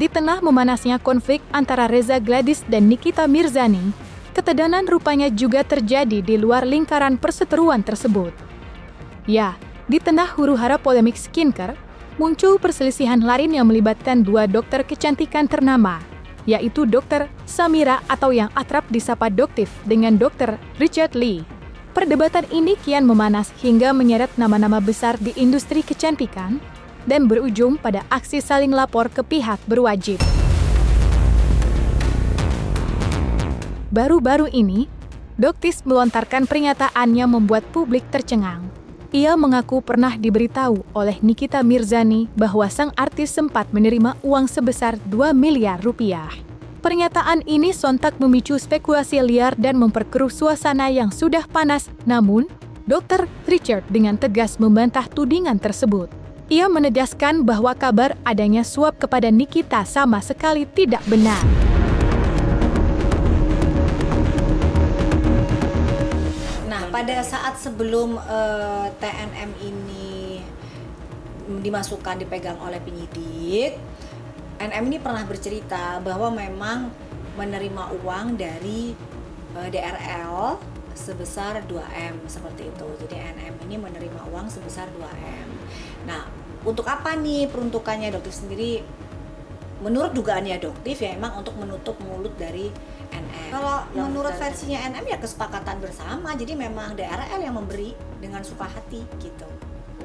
Di tengah memanasnya konflik antara Reza Gladys dan Nikita Mirzani, ketegangan rupanya juga terjadi di luar lingkaran perseteruan tersebut. Ya, di tengah huru-hara polemik skincare, muncul perselisihan lain yang melibatkan dua dokter kecantikan ternama, yaitu Dr. Samira atau yang akrab disapa Doktif dengan Dr. Richard Lee. Perdebatan ini kian memanas hingga menyeret nama-nama besar di industri kecantikan dan berujung pada aksi saling lapor ke pihak berwajib. Baru-baru ini, Doktif melontarkan pernyataannya membuat publik tercengang. Ia mengaku pernah diberitahu oleh Nikita Mirzani bahwa sang artis sempat menerima uang sebesar 2 miliar rupiah. Pernyataan ini sontak memicu spekulasi liar dan memperkeruh suasana yang sudah panas. Namun, Dr. Richard dengan tegas membantah tudingan tersebut. Ia menegaskan bahwa kabar adanya suap kepada Nikita sama sekali tidak benar. Pada saat sebelum TNM ini dimasukkan, dipegang oleh penyidik, NM ini pernah bercerita bahwa memang menerima uang dari DRL sebesar 2M seperti itu. Jadi NM ini menerima uang sebesar 2M. Nah, untuk apa nih peruntukannya? Doktif sendiri, menurut dugaannya Doktif ya emang untuk menutup mulut dari NM. Kalau menurut versinya NM ya kesepakatan bersama, jadi memang DRL yang memberi dengan suka hati gitu.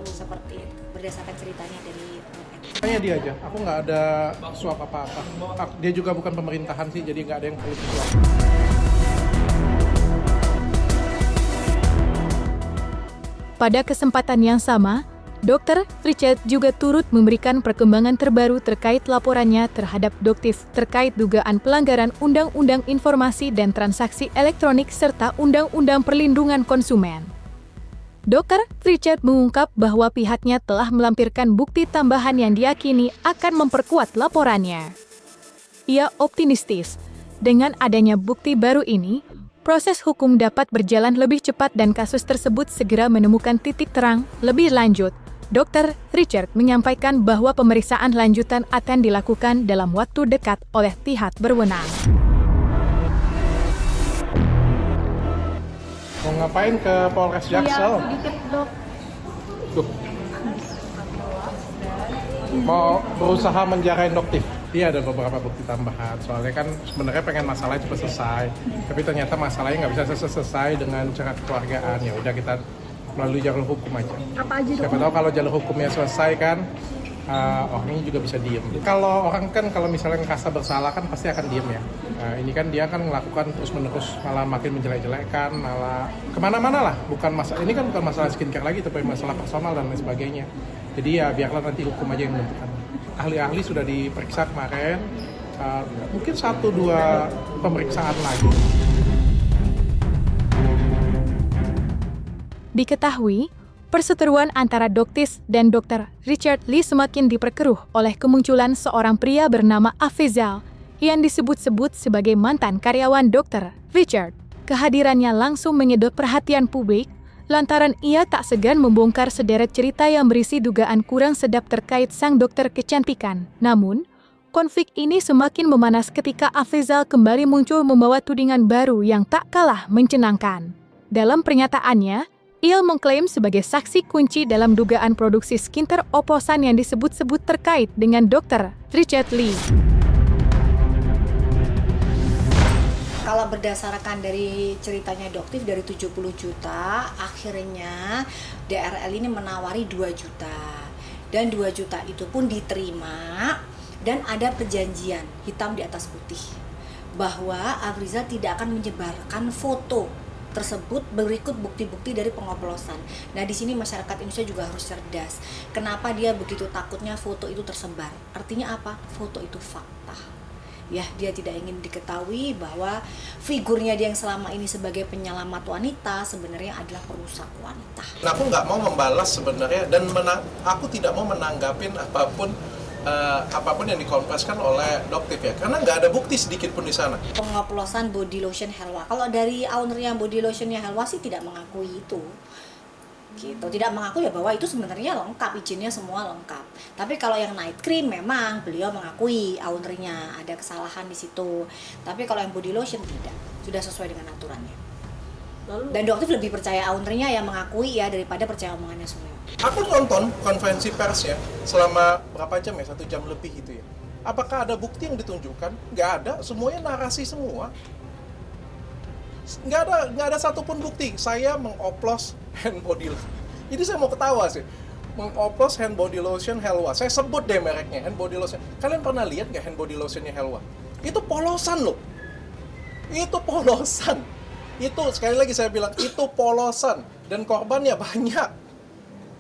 Seperti itu, berdasarkan ceritanya dari NM. Hanya dia aja, aku nggak ada suap apa-apa. Dia juga bukan pemerintahan sih, jadi nggak ada yang perlu disuap. Pada kesempatan yang sama, Dr. Richard juga turut memberikan perkembangan terbaru terkait laporannya terhadap Doktif terkait dugaan pelanggaran Undang-Undang Informasi dan Transaksi Elektronik serta Undang-Undang Perlindungan Konsumen. Dr. Richard mengungkap bahwa pihaknya telah melampirkan bukti tambahan yang diyakini akan memperkuat laporannya. Ia optimistis, dengan adanya bukti baru ini, proses hukum dapat berjalan lebih cepat dan kasus tersebut segera menemukan titik terang. Lebih lanjut, Dr. Richard menyampaikan bahwa pemeriksaan lanjutan akan dilakukan dalam waktu dekat oleh pihak berwenang. Mau ngapain ke Polres Jaksel? Iya, sedikit dok. Tuh. Mau berusaha menjarain Doktif. Iya, ada beberapa bukti tambahan. Soalnya kan sebenarnya pengen masalahnya cepat selesai, tapi ternyata masalahnya nggak bisa selesai dengan cara kekeluargaan. Ya udah kita melalui jalur hukum aja. Apa aja dok? Siapa tahu kalau jalur hukumnya selesai kan, orangnya juga bisa diem. Kalau orang kan kalau misalnya ngerasa bersalah kan pasti akan diem ya. Ini kan dia kan melakukan terus-menerus, malah makin menjelek-jelekan, malah kemana-mana lah. Ini kan bukan masalah skincare lagi, tapi masalah personal dan lain sebagainya. Jadi ya biarlah nanti hukum aja yang menentukan. Ahli-ahli sudah diperiksa kemarin, mungkin 1-2 pemeriksaan lagi. Diketahui, perseteruan antara Doktif dan Dr. Richard Lee semakin diperkeruh oleh kemunculan seorang pria bernama Afizal yang disebut-sebut sebagai mantan karyawan Dr. Richard. Kehadirannya langsung menyedot perhatian publik lantaran ia tak segan membongkar sederet cerita yang berisi dugaan kurang sedap terkait sang dokter kecantikan. Namun, konflik ini semakin memanas ketika Afizal kembali muncul membawa tudingan baru yang tak kalah mencenangkan. Dalam pernyataannya, ia mengklaim sebagai saksi kunci dalam dugaan produksi skincare oplosan yang disebut-sebut terkait dengan Dr. Richard Lee. Kalau berdasarkan dari ceritanya Doktif dari 70 juta, akhirnya DRL ini menawari 2 juta. Dan 2 juta itu pun diterima dan ada perjanjian hitam di atas putih bahwa Afrizal tidak akan menyebarkan foto tersebut berikut bukti-bukti dari pengoplosan. Nah, di sini masyarakat Indonesia juga harus cerdas. Kenapa dia begitu takutnya foto itu tersebar? Artinya apa? Foto itu fakta. Ya, dia tidak ingin diketahui bahwa figurnya dia yang selama ini sebagai penyelamat wanita sebenarnya adalah perusak wanita. Aku nggak mau membalas sebenarnya dan aku tidak mau menanggapin apapun yang dikonfeskan oleh Doktif ya, karena nggak ada bukti sedikit pun di sana. Pengoplosan body lotion Helwa. Kalau dari owner yang body lotionnya Helwa sih tidak mengakui itu. gitu, tidak mengaku ya bahwa itu sebenarnya lengkap, izinnya semua lengkap. Tapi kalau yang night cream memang beliau mengakui ownernya ada kesalahan di situ. Tapi kalau yang body lotion tidak, sudah sesuai dengan aturannya. Dan dokter lebih percaya ownernya yang mengakui ya daripada percaya omongannya Suneo. Aku nonton konferensi pers ya selama berapa jam ya, 1 jam lebih itu ya. Apakah ada bukti yang ditunjukkan? Nggak ada, semuanya narasi semua. Nggak ada satupun bukti. Saya mengoplos hand body lotion. Jadi saya mau ketawa sih. Mengoplos hand body lotion Helwa. Saya sebut deh mereknya, hand body lotion. Kalian pernah lihat nggak hand body lotionnya Helwa? Itu polosan loh. Itu polosan. Itu sekali lagi saya bilang, itu polosan. Dan korbannya banyak.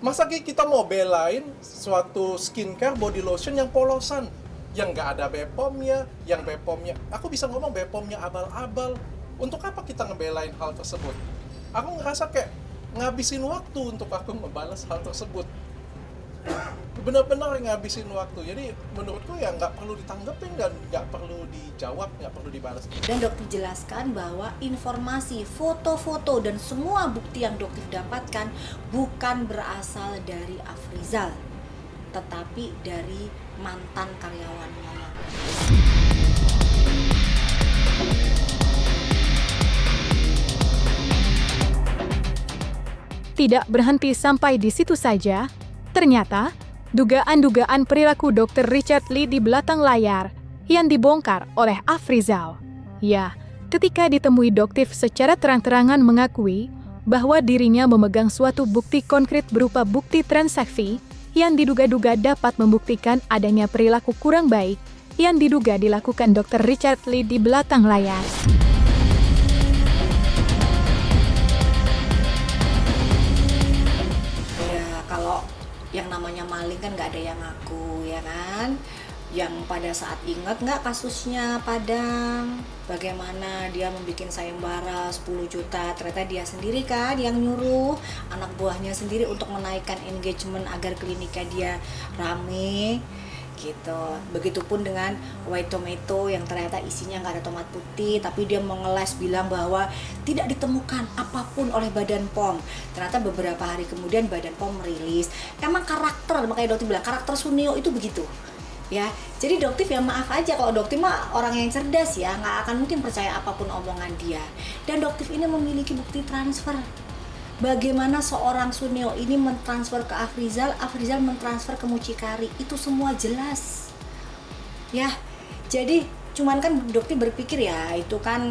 Masa kita mau belain suatu skincare body lotion yang polosan? Yang nggak ada BPOM-nya, yang BPOM-nya, aku bisa ngomong BPOM-nya abal-abal. Untuk apa kita ngebelain hal tersebut? Aku ngerasa kayak ngabisin waktu untuk aku ngebalas hal tersebut. Benar-benar ngabisin waktu. Jadi menurutku ya nggak perlu ditanggepin dan nggak perlu dijawab, nggak perlu dibalas. Dan dokter jelaskan bahwa informasi, foto-foto dan semua bukti yang dokter dapatkan bukan berasal dari Afrizal, tetapi dari mantan karyawannya. Tidak berhenti sampai di situ saja, ternyata dugaan-dugaan perilaku Dr. Richard Lee di belakang layar yang dibongkar oleh Afrizal. Ya, ketika ditemui Doktif secara terang-terangan mengakui bahwa dirinya memegang suatu bukti konkret berupa bukti transaksi yang diduga-duga dapat membuktikan adanya perilaku kurang baik yang diduga dilakukan Dr. Richard Lee di belakang layar. Ya, kalau yang namanya maling kan nggak ada yang ngaku, ya kan? Yang pada saat ingat nggak kasusnya Padang, bagaimana dia membuat sayembara 10 juta, ternyata dia sendiri kan yang nyuruh anak buahnya sendiri untuk menaikkan engagement agar kliniknya dia rame gitu. Begitupun dengan white tomato yang ternyata isinya nggak ada tomat putih, tapi dia mengeles bilang bahwa tidak ditemukan apapun oleh Badan POM. Ternyata beberapa hari kemudian Badan POM merilis. Emang karakter, makanya dokter bilang karakter Suneo itu begitu. Ya, jadi Doktif ya maaf aja kalau Doktif mah orang yang cerdas ya, nggak akan mungkin percaya apapun omongan dia. Dan Doktif ini memiliki bukti transfer. Bagaimana seorang Suneo ini mentransfer ke Afrizal, Afrizal mentransfer ke Mucikari, itu semua jelas. Ya, jadi cuman kan Doktif berpikir ya itu kan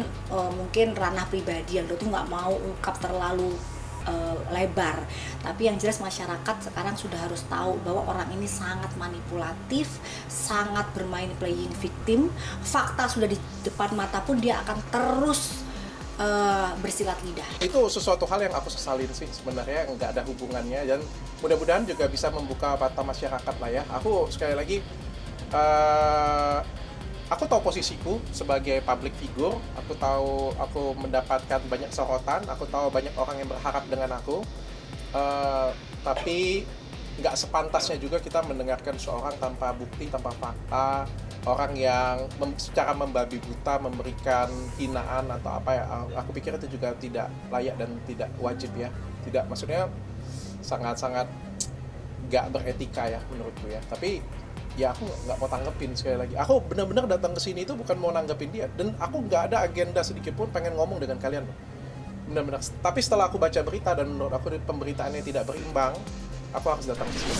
mungkin ranah pribadi yang Doktif nggak mau ungkap terlalu lebar, tapi yang jelas masyarakat sekarang sudah harus tahu bahwa orang ini sangat manipulatif, sangat bermain playing victim. Fakta sudah di depan mata pun dia akan terus bersilat lidah. Itu sesuatu hal yang aku sesalin sih sebenarnya, nggak ada hubungannya, dan mudah-mudahan juga bisa membuka mata masyarakat lah ya. Aku sekali lagi aku tahu posisiku sebagai public figure, aku tahu aku mendapatkan banyak sorotan, aku tahu banyak orang yang berharap dengan aku, tapi nggak sepantasnya juga kita mendengarkan seorang tanpa bukti, tanpa fakta, orang yang secara membabi buta memberikan hinaan atau apa ya. Aku pikir itu juga tidak layak dan tidak wajib ya, tidak, maksudnya sangat-sangat nggak beretika ya menurutku ya. Tapi ya aku nggak mau tanggepin. Sekali lagi, aku benar-benar datang ke sini itu bukan mau nanggepin dia, dan aku nggak ada agenda sedikit pun pengen ngomong dengan kalian, benar-benar. Tapi setelah aku baca berita dan menurut aku pemberitaannya tidak berimbang, aku harus datang ke sini.